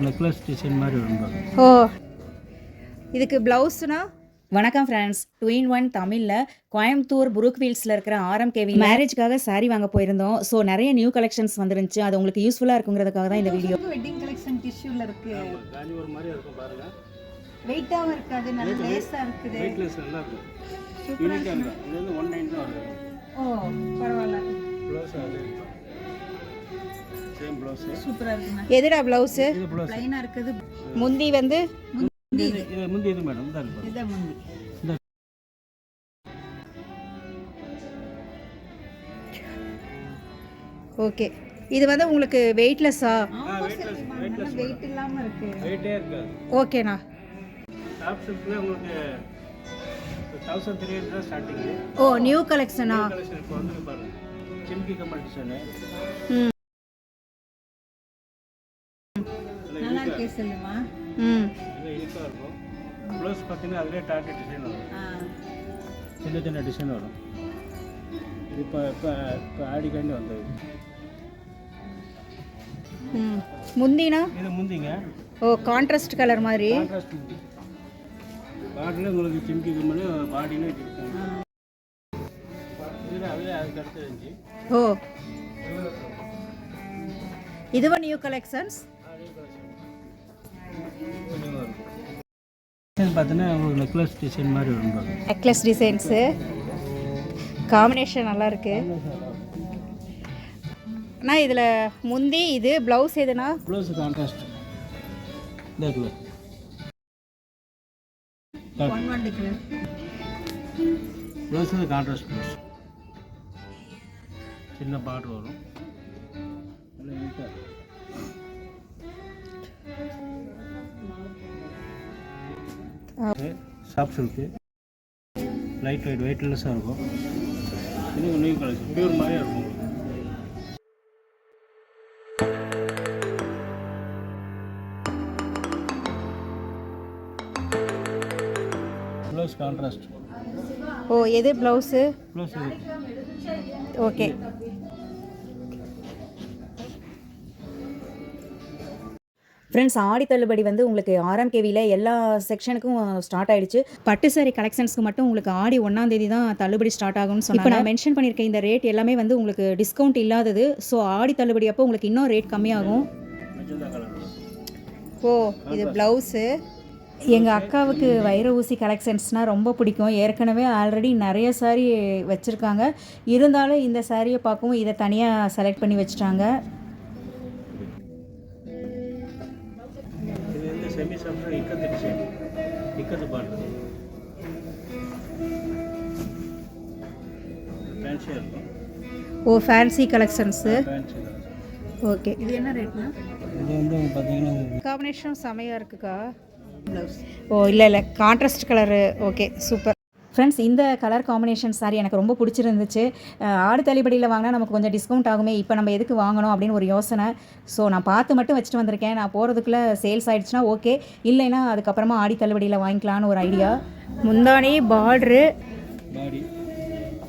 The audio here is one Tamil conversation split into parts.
நெக்லஸ் டிசைன் மாதிரி வரும். ஓ, இதுக்கு ப்ளவுஸ்னா? வணக்கம் ஃப்ரெண்ட்ஸ், 2-in-1 தமிழில் கோயம்புத்தூர் புரூக்வீல்ஸில் இருக்கிற ஆர்எம்கேவி மேரேஜ்க்காக சாரீ வாங்க போயிருந்தோம். ஸோ நிறைய நியூ கலெக்ஷன்ஸ் வந்துருந்துச்சு. அது உங்களுக்கு யூஸ்ஃபுல்லாக இருக்குங்கிறதுக்காக தான் இந்த வீடியோ. வெட்டிங் கலெக்ஷன் டிஷ்யூல இருக்கு. காஞ்சிபுரம் மாதிரி இருக்கும் பாருங்க. வெயிட்டாவும் இருக்காது, நல்ல லேஸா இருக்குது. வெயிட்லெஸ் நல்லா இருக்கும். யூனிக்கா இருக்கும். இது வந்து 19 தான் வருது. ஓ பரவாயில்ல. ப்ளவுஸ் அது சேம் ப்ளவுஸ். சூப்பரா இருக்குங்க. எதுடா ப்ளவுஸ்? இது ப்ளவுஸ் ப்ளைனா இருக்குது. முந்தி வந்து இது முந்தி இது மேடம் தான் இருக்கு. இத முந்தி. ஓகே, இது வந்து உங்களுக்கு வெயிட்லெஸ்ஸா? வெயிட்லெஸ் வெயிட் இல்லாம இருக்கு. வெயிட்டே இருக்காது. ஓகேண்ணா. டாப் சில்க்ல உங்களுக்கு 1300 தான் ஸ்டார்டிங். ஓ, நியூ கலெக்ஷனா? கலெக்ஷன் இப்போ வந்து பாருங்க. சிம்கி கமல் டிசைன். நல்லா இருக்கே சொல்லுமா. இது யூனிக்கா இருக்கும். ப்ளவுஸ் பார்த்தீங்கன்னா அதிலே டார்கெட் டிசைன் வரும். சின்ன சின்ன டிசைன் வரும். இது இப்போ ஆடிக்காண்டி வந்தது. முந்தினா? இது முந்திங்க. ஓ, கான்ட்ராஸ்ட் கலர் மாதிரி. கான்ட்ராஸ்ட் முந்தி. பாடியில் உங்களுக்கு சிம்கி கம்மல் பாடியில் இருக்கும். இதில் அதில் அதுக்கு அடுத்து இருந்துச்சு. ஓ, இதுவா நியூ கலெக்ஷன்ஸ்? பார்த்தீங்கன்னா உங்களுக்கு நெக்லஸ் டிசைன் மாதிரி வரும். நெக்லஸ் டிசைன்ஸு காம்பினேஷன் நல்லா இருக்கு. அண்ணா இதில் முந்தி இது ப்ளவுஸ் எதுனா? Blouse contrast. இந்த ப்ளவுஸ் வந்து கான்ட்ராஸ்ட் ப்ளவுஸ். சின்ன பார்டர் வரும். சாஃப்ட் சில்க்கு, லைட் வெயிட், வெயிட்லெஸ்ஸாக இருக்கும். இது நியூ கலெக்ஷன், பியூர் மாதிரியே இருக்கும். Blouse contrast. ஓ, எது ப்ளவுஸு? Blouse okay. ஃப்ரெண்ட்ஸ், ஆடி தள்ளுபடி வந்து உங்களுக்கு ஆர்எம்கேவியில் எல்லா செக்ஷனுக்கும் ஸ்டார்ட் ஆயிடுச்சு. பட்டு சாரி கலெக்ஷன்ஸ்க்கு மட்டும் உங்களுக்கு ஆடி 1ஆம் தேதி தான் தள்ளுபடி ஸ்டார்ட் ஆகும்னு சொன்னாங்க. இப்போ நான் மென்ஷன் பண்ணியிருக்கேன் இந்த ரேட் எல்லாமே வந்து உங்களுக்கு டிஸ்கவுண்ட் இல்லாதது. ஸோ ஆடி தள்ளுபடி அப்போ உங்களுக்கு இன்னும் ரேட் கம்மியாகும். ஓ, இது ப்ளவுஸு. எங்கள் அக்காவுக்கு வைர ஊசி கலெக்ஷன்ஸ்னால் ரொம்ப பிடிக்கும். ஏற்கனவே ஆல்ரெடி நிறைய சாரீ வச்சுருக்காங்க. இருந்தாலும் இந்த சாரியை பார்க்கவும் இதை தனியாக செலக்ட் பண்ணி வச்சுட்டாங்க. Semi soft ikat design, ikat border. ஃபேன்சியாக இருக்கும். ஓ, ஃபேன்சி கலெக்ஷன்ஸு. ஃபேன்சி. ஓகே, இது என்ன ரேட்னா? இது வந்து பார்த்தீங்கன்னா காம்பினேஷன் செமையாக இருக்குக்கா. ஓ, இல்லை contrast colour. Okay, super. Friends, இந்த கலர் காம்பினேஷன் சாரி எனக்கு ரொம்ப பிடிச்சிருந்துச்சு. ஆடு தள்ளுபடியில் வாங்கினா நமக்கு கொஞ்சம் டிஸ்கவுண்ட் ஆகுமே, இப்போ நம்ம எதுக்கு வாங்கணும் அப்படின்னு ஒரு யோசனை. ஸோ நான் பார்த்து மட்டும் வச்சுட்டு வந்திருக்கேன். நான் போகிறதுக்குள்ளே சேல்ஸ் ஆகிடுச்சுன்னா ஓகே, இல்லைன்னா அதுக்கப்புறமா ஆடி தள்ளுபடியில் வாங்கிக்கலான்னு ஒரு ஐடியா. முந்தானி பார்ட்ரு. பாடி.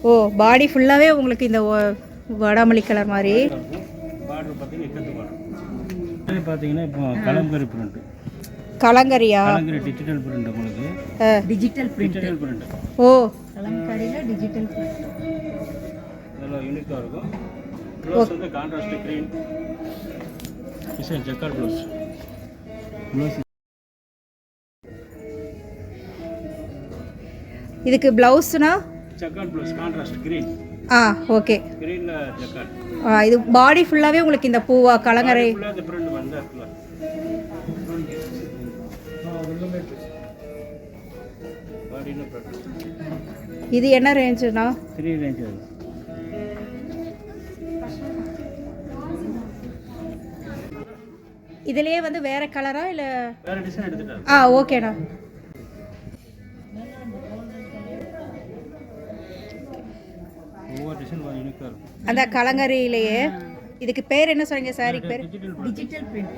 ஓ, பாடி ஃபுல்லாகவே உங்களுக்கு இந்த வடாமல்லி கலர் மாதிரி. பார்டர் பார்த்தீங்கன்னா இக்கத்து பார்டர். இது பார்த்தீங்கன்னா இப்போ கலங்கரி பிரிண்ட். கலங்கரியா? கலங்கரி டிஜிட்டல் பிரிண்ட் உங்களுக்கு. Digital print. ஓ, கலங்கரியில் டிஜிட்டல் பிரிண்ட். இதெல்லாம் யூனிக்காக இருக்கும். ப்ளவுஸ் வந்து contrast green design, jacquard blouse. இதுக்கு ப்ளவுஸ்னா? Jacquard blouse contrast green. Okay. க்ரீனில் ஜக்கார்ட். இது பாடி ஃபுல்லாகவே உங்களுக்கு இந்த பூவா கலங்கரை? இந்த பிரிண்ட் வந்து இருக்குல்ல. இது என்ன ரேஞ்சுனா? 3 ரேஞ்ச் வரும். இதுலயே வந்து வேற கலரா இல்ல வேற டிசைன் எடுத்துட்டா? ஓகேண்ணா. ஒவ்வொரு டிசைன் யூனிக்கா இருக்கும். அந்த கலங்கரியிலேயே இதுக்கு பேர் என்ன சொன்னீங்க சாரிக்கு பேர்? Digital print.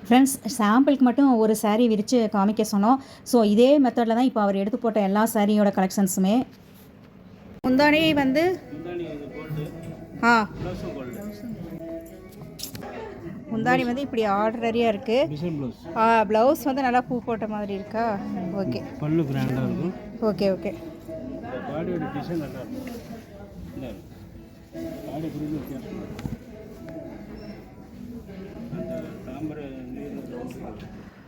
ஃப்ரெண்ட்ஸ் சாம்பிளுக்கு மட்டும் ஒரு saree விரித்து காமிக்க சொன்னோம். ஸோ இதே மெத்தடில் தான் இப்போ அவர் எடுத்து போட்ட எல்லா சாரியோட கலெக்ஷன்ஸுமே. முந்தானி வந்து முந்தானி இது கோல்டு, ஆ ப்ளவுஸும் கோல்டு, முந்தானி வந்து இப்படி ஆர்டனரியாக இருக்குது. Design blouse. ப்ளவுஸ் வந்து நல்லா பூ போட்ட மாதிரி இருக்கா? ஓகே பல்லு கிராண்டாக இருக்கும். Okay okay. இந்த பாடியோட டிசைன் நல்லா இருக்கும். இந்த பாடி புரிஞ்சு வித்தியாசம் இருக்கும். அந்த தாமரை நீர்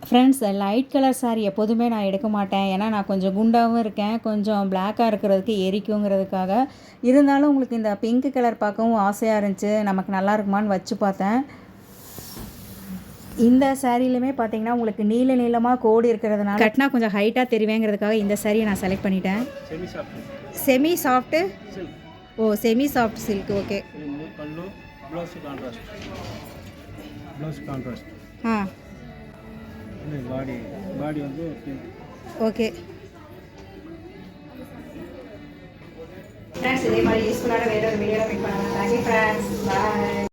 ஃப்ரெண்ட்ஸ் லைட் கலர் saree எப்போதுமே நான் எடுக்க மாட்டேன். ஏன்னா நான் கொஞ்சம் குண்டாகவும் இருக்கேன், கொஞ்சம் பிளாக்காக இருக்கிறதுக்கு எரிக்குங்கிறதுக்காக. இருந்தாலும் உங்களுக்கு இந்த பிங்க் கலர் பார்க்கவும் ஆசையாக இருந்துச்சு, நமக்கு நல்லா இருக்குமான்னு வச்சு பார்த்தேன். இந்த சாரிலையுமே பார்த்தீங்கன்னா உங்களுக்கு நீளமாக கோடு இருக்கிறதுனால கட்டினா கொஞ்சம் ஹைட்டாக தெரிவேங்கிறதுக்காக இந்த சாரியை நான் செலக்ட் பண்ணிட்டேன். Semi soft semi soft. Silk. ஓ செமி சாஃப்ட் சில்க். ஓகே. இது பல்லு, ப்ளவுஸ் கான்ட்ராஸ்ட். Blouse contrast. ஆ இந்த பாடி வந்து பிங்க். ஓகே. ஃப்ரெண்ட்ஸ் இதே மாதிரி யூஸ்ஃபுல்லான வேறு ஒரு வீடியோவில் மீட் பண்ணலாம். தேங்க்யூ ஃப்ரெண்ட்ஸ், பாய்.